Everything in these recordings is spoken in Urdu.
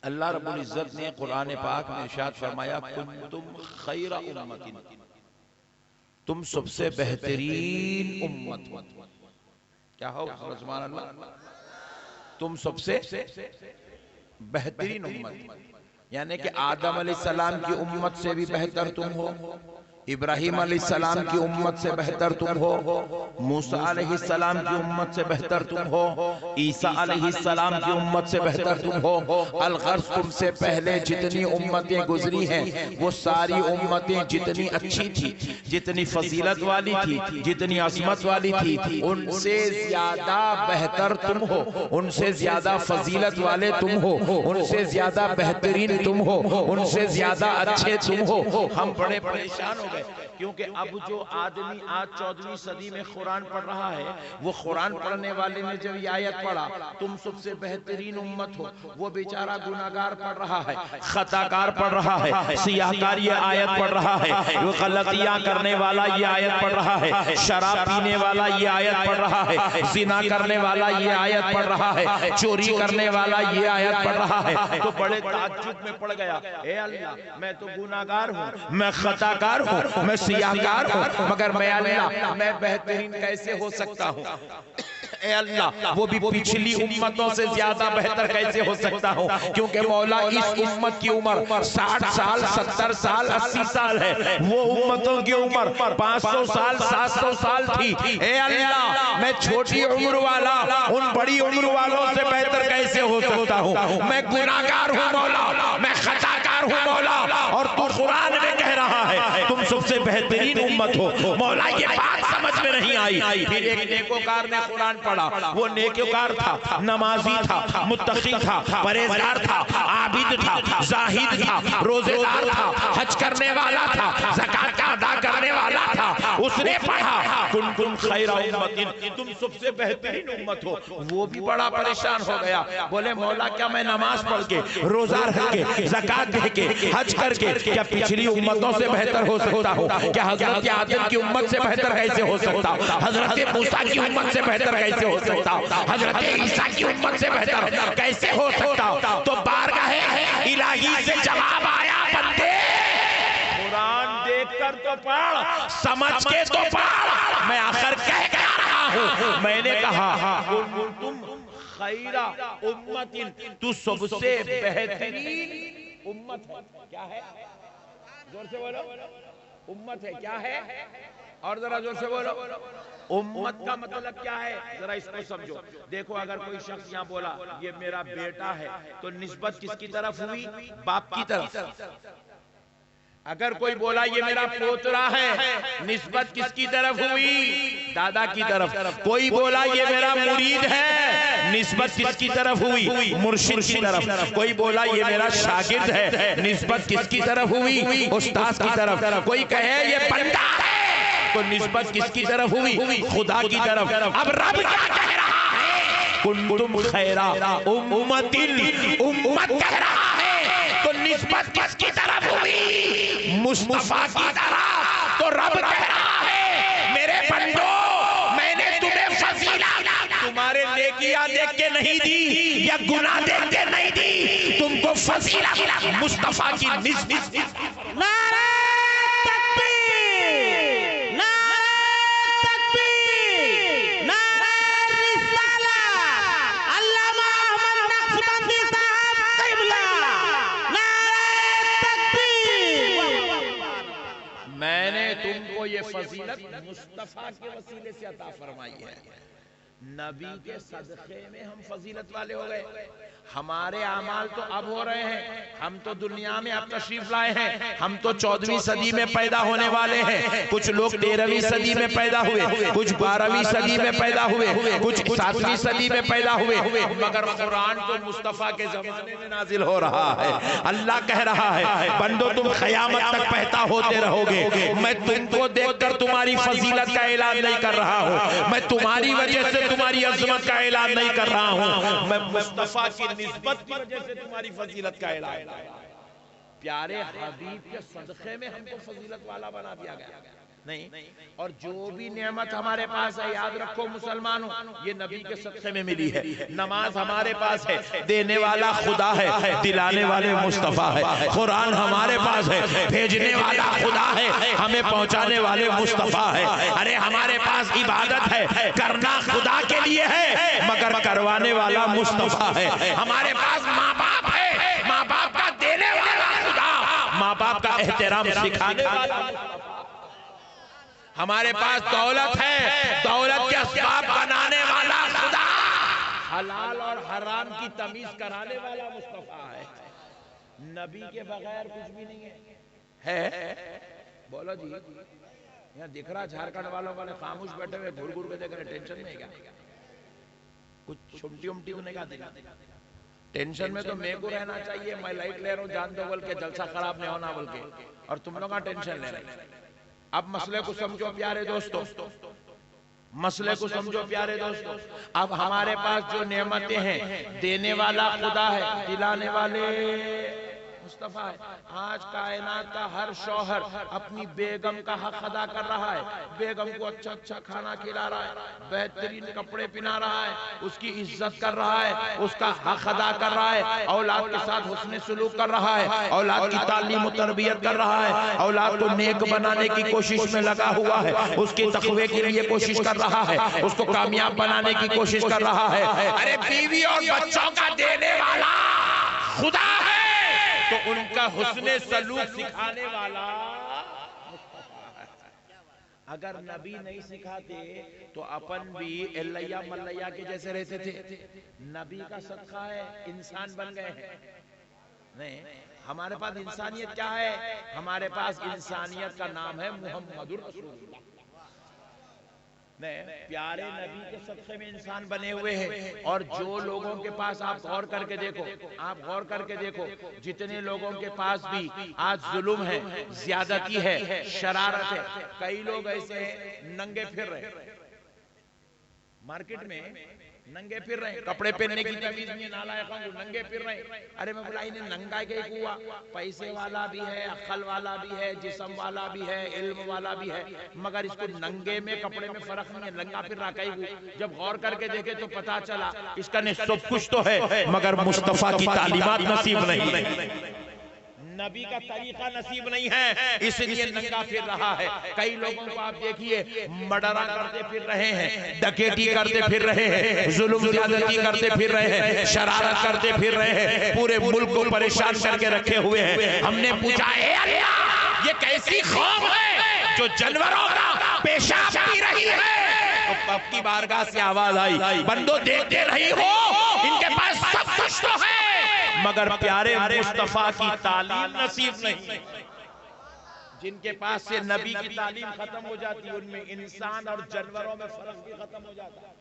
اللہ رب العزت نے قرآن پاک میں ارشاد فرمایا کنتم خیر امت، تم سب سے بہترین امت ہو۔ کیا ہو سبحان اللہ؟ تم سب سے بہترین امت، یعنی کہ آدم علیہ السلام کی امت سے بھی بہتر تم ہو، ابراہیم علیہ السلام کی امت سے بہتر تم ہو، موسیٰ علیہ السلام کی امت سے بہتر تم ہو، عیسیٰ علیہ السلام کی امت سے بہتر تم ہو۔ الغرض تم سے پہلے جتنی امتیں گزری ہیں وہ ساری امتیں جتنی اچھی تھی، جتنی فضیلت والی تھی، جتنی عظمت والی تھی، ان سے زیادہ بہتر تم ہو، ان سے زیادہ فضیلت والے تم ہو، ان سے زیادہ بہترین تم ہو، ان سے زیادہ اچھے تم ہو۔ ہم بڑے پریشان ہو گئے کیونکہ اب جو آدمی آج 14ویں صدی میں قرآن پڑھ رہا ہے، وہ قرآن پڑھنے والے نے جب یہ آیت پڑھا تم سب سے بہترین امت ہو، وہ بیچارہ گناہگار پڑھ رہا ہے، خطاکار پڑھ رہا ہے، سیاہکار یہ آیت پڑھ رہا ہے، وہ غلطیاں کرنے والا یہ آیت پڑھ رہا ہے، شراب پینے والا یہ آیت پڑھ رہا ہے، زنا کرنے والا یہ آیت پڑھ رہا ہے، چوری کرنے والا یہ آیت پڑھ رہا ہے۔ تو بڑے تعجب میں پڑ گیا، اے اللہ میں تو گناہگار ہوں، میں خطاکار ہوں، میں سیاہکار ہوں، مگر میں اللہ میں بہترین کیسے ہو سکتا ہوں؟ اے اللہ وہ بھی پچھلی امتوں سے زیادہ بہتر کیسے ہو سکتا ہوں؟ کیونکہ مولا اس امت کی عمر 60 سال 70 سال 80 سال ہے، وہ امتوں کی عمر 500 سال 700 سال تھی۔ اے اللہ میں چھوٹی عمر والا ان بڑی عمر والوں سے بہتر کیسے ہو سکتا ہوں؟ میں گناہگار ہوں مولا، میں خطاکار ہوں مولا، اور تو قرآن میں کہہ رہا ہے تم سب سے بہترین امت ہو۔ مولا یہ بات سمجھ میں نہیں آئی۔ پھر ایک نیکوکار نے قرآن پڑھا، وہ نیکوکار تھا، نمازی تھا، متقی تھا، پرہیزگار تھا، عابد تھا، زاہد تھا، روزے دار تھا، حج کرنے والا تھا، زکوٰۃ کا ادا کرنے والا تھا۔ اس نے پڑھا کنتم خیر امت، تم سب سے بہترین امت ہو۔ وہ بھی بڑا پریشان ہو گیا، بولے مولا کیا میں نماز پڑھ کے، روزہ رکھ کے، زکوٰۃ دے کے، حج کر کے کیا پچھلی امتوں سے بہتر ہو سکتا ہوں؟ کیا حضرت آدم کی امت سے بہتر کیسے ہو سکتا ہوں؟ حضرت موسیٰ کی امت سے بہتر کیسے ہو سکتا ہوں؟ حضرت عیسیٰ کی امت سے بہتر کیسے ہو سکتا ہوں؟ تو بارگاہ الہی سے جواب آیا، بندے قرآن دیکھ کر تو پڑھ، سمجھ کے تو پڑھ، میں آخر کہہ کیا رہا ہوں؟ میں نے کہا تم خیر امت، تو سب سے بہترین امت ہے۔ کیا ہے؟ زور سے بولو، امت ہے کیا ہے؟ اور ذرا زور سے بولو، امت کا مطلب کیا ہے؟ ذرا اس کو سمجھو۔ دیکھو اگر کوئی شخص یہاں بولا یہ میرا بیٹا ہے تو نسبت کس کی طرف ہوئی؟ باپ کی طرف۔ اگر کوئی بولا یہ میرا پوترا ہے، نسبت کس کی طرف ہوئی؟ دادا کی طرف۔ کوئی بولا یہ میرا مرید ہے، نسبت کس کی طرف ہوئی؟ مرشد کی طرف۔ کوئی بولا یہ میرا شاگرد ہے، نسبت کس کی طرف ہوئی؟ استاد کی طرف۔ کوئی کہے یہ بندہ ہے تو نسبت کس کی طرف ہوئی؟ خدا کی طرف۔ اب رب کیا کہہ رہا ہے؟ کنتم خیر امت، امت کہہ رہا ہے تو نسبت کس کی طرف ہوئی؟ مصطفیٰ کی طرف۔ تو رب کہہ رہا ہے میرے بندو میں نے تمہیں فضیلت تمہارے نیکیاں دیکھ کے نہیں دی یا گناہ دیکھ کے نہیں دی، تم کو فضیلت مصطفیٰ کی نسبت۔ نعرہ تکبیر، نعرہ تکبیر، نعرہ رسالہ، علامہ احمد نقشبندی صاحب قبلہ، نعرہ تکبیر۔ میں نے تم کو یہ فضیلت مصطفیٰ کے وسیلے سے عطا فرمائی ہے۔ نبی کے صدقے میں ہم فضیلت والے ہو گئے۔ ہمارے اعمال تو اب ہو رہے ہیں، ہم تو دنیا میں اب تشریف لائے ہیں، ہم تو 14ویں صدی میں پیدا ہونے والے ہیں، کچھ لوگ 13ویں صدی میں پیدا ہوئے، کچھ 12ویں صدی میں پیدا ہوئے، کچھ 7ویں صدی میں پیدا ہوئے، مگر قرآن تو مصطفیٰ کے زمانے میں نازل ہو رہا ہے۔ اللہ کہہ رہا ہے بندو تم قیامت تک پہتا ہوتے رہو گے، میں تم کو دیکھ کر تمہاری فضیلت کا اعلان نہیں کر رہا ہوں، میں تمہاری وجہ سے تمہاری عظمت کا اعلان نہیں کر رہا ہوں، میں مصطفیٰ کی نسبت کی وجہ سے تمہاری فضیلت کا اعلان کر رہا ہوں۔ پیارے حبیب کے صدقے میں ہم کو فضیلت والا بنا دیا گیا۔ نہیں، اور جو بھی نعمت ہمارے پاس ہے یاد رکھو مسلمانوں یہ نبی کے صدقے میں ملی ہے. نماز ہمارے پاس ہے، دینے والا خدا ہے، دلانے والے مصطفیٰ ہے. قرآن ہمارے پاس ہے، بھیجنے والا خدا ہے، ہمیں پہنچانے والے مصطفیٰ ہے. ارے ہمارے پاس عبادت ہے، کرنا خدا کے لیے ہے مگر کروانے والا مصطفیٰ ہے. ہمارے پاس ماں باپ ہے، ماں باپ کا دینے والا خدا، ماں باپ کا احترام سکھانے والا. ہمارے پاس دولت ہے، دولت کے اسباب بنانے والا خدا، حلال اور حرام کی تمیز کرانے والا مصطفیٰ ہے. نبی کے بغیر کچھ بھی نہیں ہے. بولو جی، یہاں دکھ رہا جھارکھنڈ والوں والے خاموش بیٹھے ہوئے گھر گھر کے دیکھ رہے، ٹینشن میں ہے کیا؟ کچھ چھمٹی امٹی ہونے کا دل. ٹینشن میں تو میں کو رہنا چاہیے، میں لائٹ لے رہا ہوں جان دو بول کے، جلسہ خراب نہیں ہونا بول کے، اور تم لوگ کا ٹینشن لے رہے ہیں. اب مسئلے کو سمجھو پیارے دوستو، مسئلے کو سمجھو پیارے دوستو. اب ہمارے پاس جو نعمتیں ہیں دینے والا خدا ہے، دلانے والے مصطفیٰ ہے. آج کائنات کا ہر شوہر اپنی بیگم کا حق ادا کر رہا ہے، بیگم کو اچھا اچھا کھانا کھلا رہا ہے، بہترین کپڑے پہنا رہا ہے، اس کی عزت کر رہا ہے، اس کا حق ادا کر رہا ہے، اولاد کے ساتھ حسن سلوک کر رہا ہے، اولاد کی تعلیم و تربیت کر رہا ہے، اولاد کو نیک بنانے کی کوشش میں لگا ہوا ہے، اس کی تقوی کے لیے کوشش کر رہا ہے، اس کو کامیاب بنانے کی کوشش کر رہا ہے. ارے بیوی اور بچوں کا دینے والا خدا ہے تو ان کا حسن سلوک سکھانے والا. اگر نبی نہیں سکھاتے تو اپن بھی اللہ ملیہ کے جیسے رہتے تھے. نبی کا صدقہ ہے انسان بن گئے ہیں. نہیں، ہمارے پاس انسانیت کیا ہے؟ ہمارے پاس انسانیت کا نام ہے محمد رسول اللہ. پیارے نبی کے صدقے میں انسان بنے ہوئے ہیں. اور جو لوگوں کے پاس آپ غور کر کے دیکھو، آپ غور کر کے دیکھو، جتنے لوگوں کے پاس بھی آج ظلم ہے، زیادتی ہے، شرارت ہے. کئی لوگ ایسے ننگے پھر رہے مارکیٹ میں، ننگے پھر رہے، کپڑے پہننے کی تمیز نہیں، نالائقوں کو ننگے پھر رہے. ارے میں بولا انہیں ننگا کے ہوا، پیسے والا بھی ہے، عقل والا بھی ہے، جسم والا بھی ہے، علم والا بھی ہے، مگر اس کو ننگے میں کپڑے میں فرق نہیں ہے، ننگا پھر رہا. جب غور کر کے دیکھے تو پتا چلا اس کا سب کچھ تو ہے مگر مصطفیٰ کی تعلیمات نصیب نہیں، نبی کا طریقہ نصیب نہیں ہے، اس لیے ننگا پھر رہا ہے. کئی لوگوں کو آپ دیکھیے مڈرا کرتے پھر رہے ہیں، ڈکیٹی کرتے پھر رہے ہیں، ظلم زیادتی کرتے پھر رہے ہیں، شرارت کرتے پھر رہے ہیں، پورے ملک کو پریشان کر کے رکھے ہوئے ہیں. ہم نے پوچھا اے اللہ یہ کیسی قوم ہے جو جانوروں کا پیشاب پی رہی ہے؟ تو اب کی بارگاہ سے آواز آئی، بندو دیکھتے نہیں ہو ان کے پاس سب کچھ تو ہے مگر پیارے مصطفیٰ کی تعلیم نصیب نہیں. جن کے پاس سے نبی کی تعلیم ختم ہو جاتی ان میں انسان اور جانوروں میں فرق بھی ختم ہو جاتا.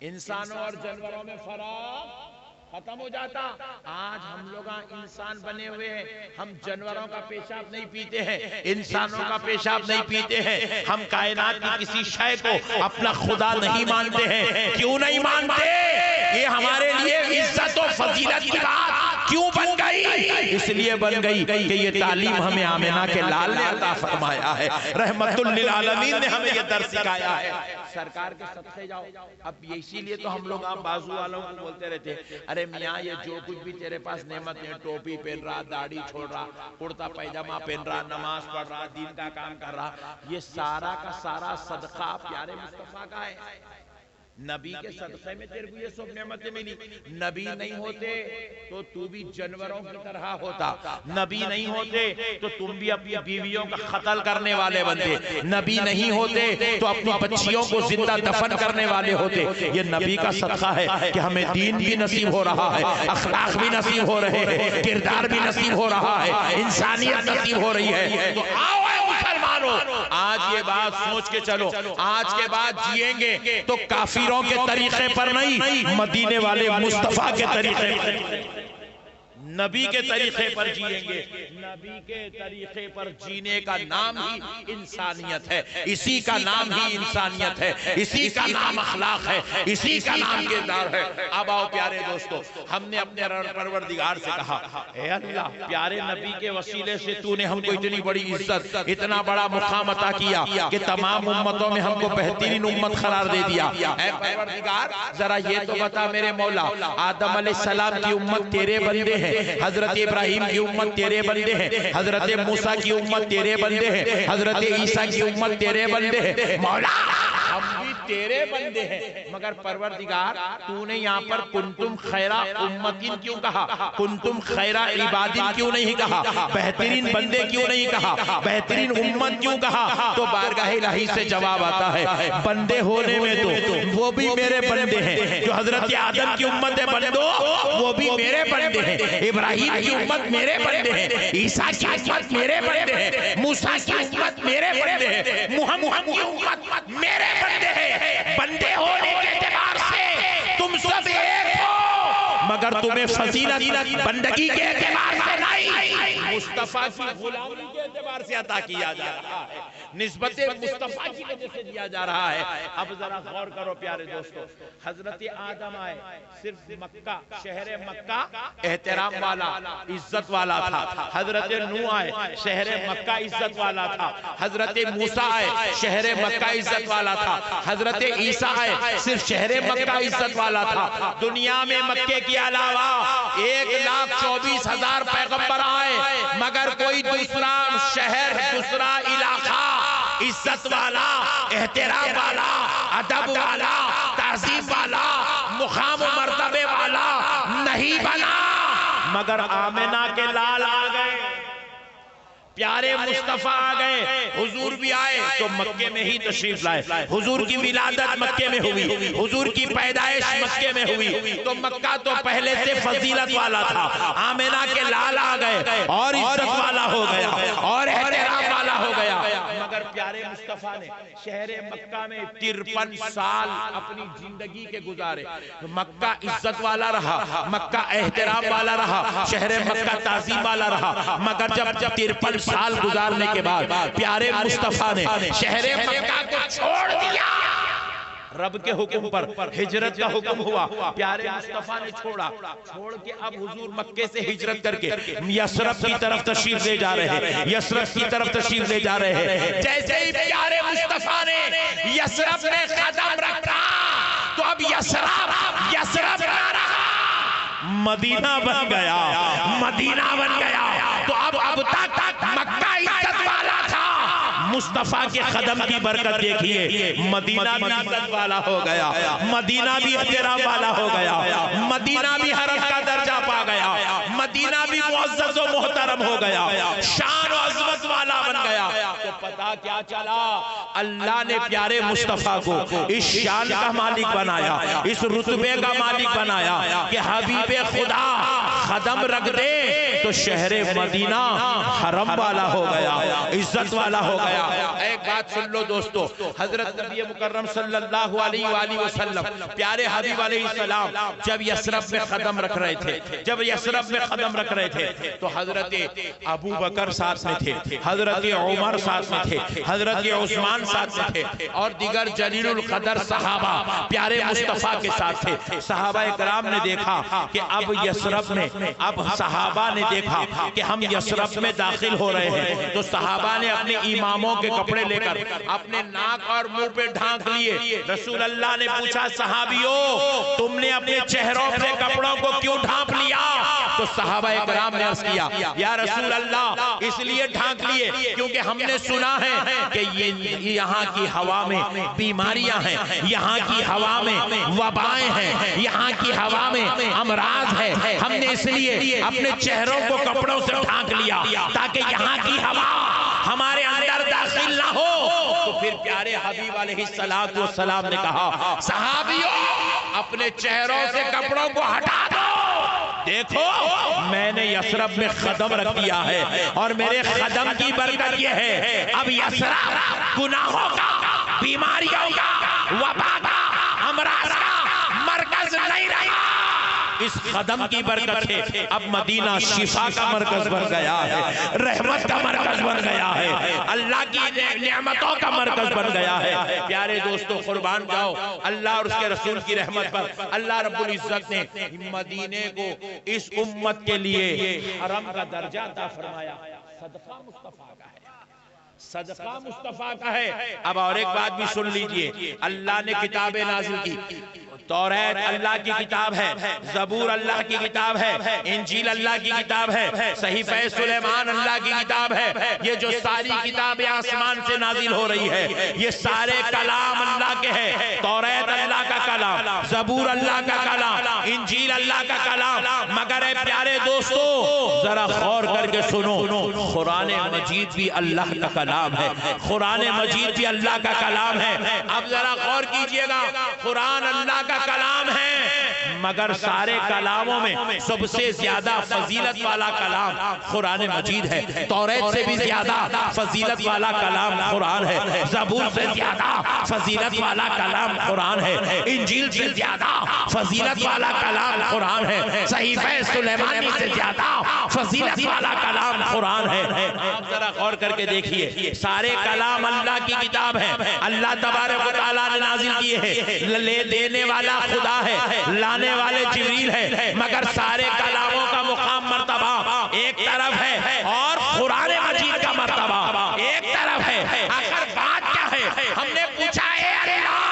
انسانوں اور جانوروں میں فرق ختم ہو جاتا. آج ہم لوگ انسان بنے ہوئے ہیں، ہم جانوروں کا پیشاب نہیں پیتے ہیں، انسانوں کا پیشاب نہیں پیتے ہیں. ہم کائنات کی کسی شے کو اپنا خدا نہیں مانتے ہیں. کیوں نہیں مانتے؟ یہ ہمارے لیے عزت و فضیلت کی بات کیوں بن گئی؟ اس لیے بن گئی کہ یہ تعلیم ہمیں آمنہ کے لال نے عطا فرمایا ہے، رحمت للعالمین نے ہمیں یہ درس سکھایا ہے. سرکار کے صدقے جاؤ. اب اسی لیے تو ہم لوگ آپ بازو والوں کو بولتے رہتے ہیں، ارے میاں یہ جو کچھ بھی تیرے پاس نعمت ہے، ٹوپی پہن رہا، داڑھی چھوڑ رہا، کرتا پیجامہ پہن رہا، نماز پڑھ رہا، دین کا کام کر رہا، یہ سارا کا سارا صدقہ پیارے مصطفیٰ کا ہے. نبی کے صدقے میں تیرے کو یہ سب نعمتیں ملی. نبی نہیں ہوتے تو بھی جانوروں کی طرح ہوتا. نبی نہیں ہوتے تو تم بھی اپنی بیویوں کا قتل کرنے والے بنتے. نبی نہیں ہوتے تو اپنی بچیوں کو زندہ دفن کرنے والے ہوتے. یہ نبی کا صدقہ ہے کہ ہمیں دین بھی نصیب ہو رہا ہے، اخلاق بھی نصیب ہو رہے ہیں، کردار بھی نصیب ہو رہا ہے، انسانیت نصیب ہو رہی ہے. تو آؤ آج یہ بات سوچ کے چلو، آج کے بعد جئیں گے تو کافروں کے طریقے پر نہیں، مدینے والے مصطفیٰ کے طریقے پر. نبی کے طریقے پر جئیں گے. نبی کے طریقے پر جینے کا نام ہی انسانیت ہے, اسی کا نام ہی انسانیت ہے, اسی کا نام اخلاق ہے, اسی کا نام کردار ہے. اب آؤ پیارے دوستو, ہم نے اپنے پروردگار سے کہا, اے اللہ پیارے نبی کے وسیلے سے تو نے ہم کو اتنی بڑی عزت, اتنا بڑا مقام عطا کیا کہ تمام امتوں میں ہم کو بہترین امت قرار دے دیا. اے پروردگار ذرا یہ تو بتا میرے مولا, آدم علیہ السلام کی امت تیرے بندے ہیں, حضرت ابراہیم کی امت تیرے بندے ہیں, حضرت موسیٰ کی امت تیرے بندے ہیں, حضرت عیسیٰ کی امت تیرے بندے ہیں. مولا ہم بھی تیرے بندے ہیں, مگر پروردگار تو نے یہاں پر کنتم خیرہ امتین کیوں کہا, کنتم خیرہ عبادین کیوں نہیں کہا, بہترین بندے کیوں نہیں کہا, بہترین امت کیوں کہا؟ تو بارگاہ الہی سے جواب آتا ہے, بندے ہونے میں تو وہ بھی میرے بندے ہیں, جو حضرت آدم کی امت بندو وہ بھی میرے بندے ہیں, ابراہیم کی امت میرے بندے ہیں, عیسیٰ کی امت میرے بندے ہیں, موسیٰ کی امت میرے بندے ہیں, محمد کی امت میرے بندے ہیں. بندے ہونے کے اعتبار سے تم سب ایک ہو, مگر تمہیں فضیلت بندگی کے اعتبار سے نہیں, مصطفیٰ کی غلامی کے اعتبار سے عطا کیا جا رہا ہے, نسبت مصطفیٰ کی وجہ سے دیا جا رہا ہے. اب ذرا غور کرو پیارے دوستو, حضرت آدم آئے, صرف مکہ, شہر مکہ احترام والا, عزت والا تھا. حضرت نوح آئے, شہر مکہ عزت والا تھا. حضرت موسیٰ آئے, شہر مکہ عزت والا تھا. حضرت عیسیٰ آئے, صرف شہر مکہ عزت والا تھا. دنیا میں مکے کے علاوہ 1,24,000 پیغمبر آئے, مگر کوئی دوسرا شہر, دوسرا علاقہ عزت والا, احترام والا, ادب والا, تعظیم والا, مقام و مرتبے والا نہیں بنا. مگر آمنہ کے لال آ گئے, پیارے مصطفیٰ آ گئے, حضور بھی آئے تو مکے میں ہی تشریف لائے. حضور کی ولادت مکے میں ہوئی, حضور کی پیدائش مکے میں ہوئی, تو مکہ تو پہلے سے فضیلت والا تھا. آمنہ کے لال آ گئے اور عزت والا ہو گیا اور احترام والا ہو گیا. مگر پیارے مصطفیٰ نے شہر مکہ میں 53 سال اپنی زندگی کے گزارے. مکہ عزت والا رہا, مکہ احترام والا رہا, شہر مکہ تعظیم والا رہا. مگر جب 53 سال گزارنے کے بعد پیارے مصطفیٰ نے شہر مکہ کو چھوڑ دیا, رب کے حکم پر ہجرت کا حکم ہوا, پیارے مصطفیٰ نے چھوڑ کے اب حضور مکے سے ہجرت کر کے یثرب کی طرف تشریف لے جا رہے ہیں, یثرب کی طرف تشریف لے جا رہے ہیں. جیسے ہی پیارے مصطفیٰ نے یثرب میں قدم رکھا تو اب یثرب نہ رہا, مدینہ بن گیا, مدینہ بن گیا. تو اب تک مکہ عزت والا تھا, مصطفیٰ کے قدم کی برکت دیکھیے, مدینہ بھی عزت والا ہو گیا, مدینہ بھی احترام والا ہو گیا, مدینہ بھی حرم کا درجہ پا گیا, مدینہ بھی معزز و محترم ہو گیا, شان و عظمت والا بن گیا. تو پتہ کیا چلا, اللہ نے پیارے مصطفیٰ کو اس شان کا مالک بنایا, اس رتبے کا مالک بنایا کہ حبیب خدا قدم رکھ دے تو شہر مدینہ حرم والا ہو گیا, عزت والا ہو گیا. ایک بات سن لو دوستو, حضرت نبی مکرم صلی اللہ علیہ وآلہ وسلم پیارے حبیب علیہ السلام جب یثرب میں قدم رکھ رہے تھے, تو حضرت ابو بکر ساتھ میں تھے, حضرت عمر ساتھ میں تھے, حضرت عثمان ساتھ میں تھے, اور دیگر جلیل القدر صحابہ پیارے مصطفیٰ کے ساتھ تھے. صحابہ اکرام نے دیکھا کہ اب یثرب میں, اب صحابہ نے دیکھا کہ ہم یثرب میں داخل ہو رہے ہیں, تو صحابہ نے اپنے اماموں کے کپڑے لے کر اپنے ناک اور منہ پہ ڈھانک لیے. رسول اللہ نے پوچھا, صحابیوں تم نے اپنے چہروں پہ کپڑوں کو کیوں ڈھانپ لیا؟ تو صحابہ اکرام نے عرض کیا, یا رسول اللہ اس لیے ڈھانک لیے کیونکہ ہم نے سنا ہے کہ یہاں کی ہوا میں بیماریاں ہیں, یہاں کی ہوا میں وبائیں ہیں, یہاں کی ہوا میں امراض ہے. ہم نے اس لیے اپنے چہروں کو کپڑوں سے ڈھانک لیا تاکہ یہاں کی ہوا ہمارے اندر داخل نہ ہو. تو پھر پیارے حبیب علیہ السلام نے کہا, صحابیوں اپنے چہروں سے کپڑوں کو ہٹا دو, دیکھو میں نے یثرب میں قدم رکھ دیا ہے اور میرے قدم کی برکت یہ ہے اب یثرب گناہوں کا, بیماریوں کا, وبا کا, امراض کا مرکز نہیں رہا. اس قدم کی برکت سے اب مدینہ شفا کا مرکز بن گیا ہے، رحمت کا مرکز بن گیا ہے، اللہ کی نعمتوں کا مرکز بن گیا ہے۔ پیارے دوستو قربان جاؤ اللہ اور اس کے رسول کی رحمت پر۔ اللہ رب العزت نے مدینے کو اس امت کے لیے حرم کا درجہ عطا فرمایا۔ صدقہ مصطفیٰ کا ہے، صدقہ مصطفیٰ کا ہے۔ اب اور ایک بات بھی سن لیجئے، اللہ نے کتابیں نازل کی، توریت اللہ کی کتاب ہے، زبور اللہ کی کتاب ہے، انجیل اللہ کی کتاب ہے، صحیفہ سلیمان اللہ کی کتاب ہے۔ یہ جو ساری کتابیں آسمان سے نازل ہو رہی ہے یہ سارے کلام اللہ کے ہیں۔ توریت اللہ کا کلام، زبور اللہ کا کلام، انجیل اللہ کا کلام، مگر اے پیارے دوستو ذرا غور کر کے سنو، قرآن مجید بھی اللہ کا کلام ہے، قرآن مجید بھی اللہ کا کلام ہے۔ اب ذرا غور کیجئے گا، قرآن اللہ کا کلام ہے مگر سارے کلاموں میں سب سے زیادہ فضیلت والا کلام قرآن مجید ہے۔ توریت سے بھی زیادہ فضیلت والا کلام قرآن ہے، زبور سے زیادہ فضیلت والا کلام قرآن ہے، انجیل سے زیادہ فضیلت والا کلام قرآن ہے، صحیفہ سلیمانی سے زیادہ فضیلت والا کلام قرآن ہے۔ آپ ذرا غور کر کے دیکھیے، سارے کلام اللہ کی کتاب ہے، اللہ تبارک و تعالیٰ نے نازل کیے ہیں، لے دینے والا خدا ہے، لانے والے جبریل ہے، مگر سارے کلاموں کا مقام مرتبہ ایک طرف ہے اور قرآن مجید کا مرتبہ ایک طرف ہے۔ آخر بات کیا ہے؟ ہم نے پوچھا ہے اللہ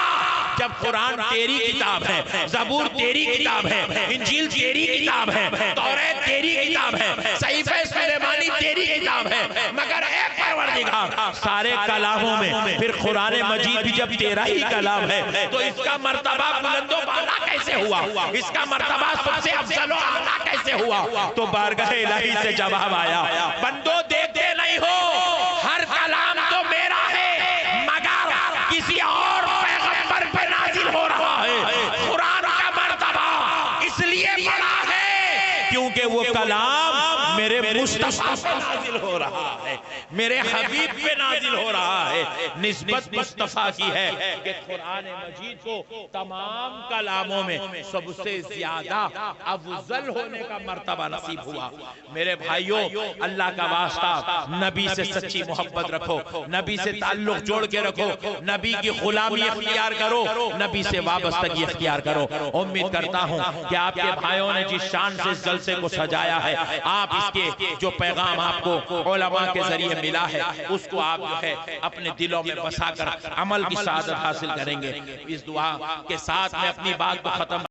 جب قرآن تیری کتاب ہے، زبور تیری کتاب ہے، انجیل تیری کتاب ہے، توریت تیری کتاب ہے، صحیفہ سلیمانی تیری کتاب ہے، مگر اے پروردگار سارے کلاموں میں پھر قرآن مجید بھی جب تیرا ہی کلام ہے تو اس کا مرتبہ بلند و بالا کیسے ہوا؟ اس کا مرتبہ سب سے افضل و اعلیٰ کیسے ہوا؟ تو بارگاہ الہی سے جواب آیا، بندو دیکھتے نہیں ہو ہر کلام تو میرا ہے مگر کسی اور پیغمبر پہ نازل ہو رہا ہے۔ قرآن کا مرتبہ اس لیے بڑا ہے کیونکہ وہ کلام میرے مصطفیٰ پہ نازل ہو رہا ہے، میرے حبیب پہ نازل ہو رہا ہے۔ نسبت مصطفیٰ کی ہے کہ قرآن مجید کو تمام کلاموں میں سب سے زیادہ افضل ہونے کا مرتبہ نصیب ہوا۔ میرے بھائیوں اللہ کا واسطہ نبی سے سچی محبت رکھو، نبی سے تعلق جوڑ کے رکھو، نبی کی غلامی اختیار کرو، نبی سے وابستگی اختیار کرو۔ امید کرتا ہوں کہ آپ کے بھائیوں نے جس شان سے اس جلسے کو سجایا ہے، آپ اس کے جو پیغام آپ کو علماء کے ذریعے ملا ہے اس کو آپ جو ہے اپنے دلوں میں بسا کر عمل کی سعادت حاصل کریں گے۔ اس دعا کے ساتھ میں اپنی بات کو ختم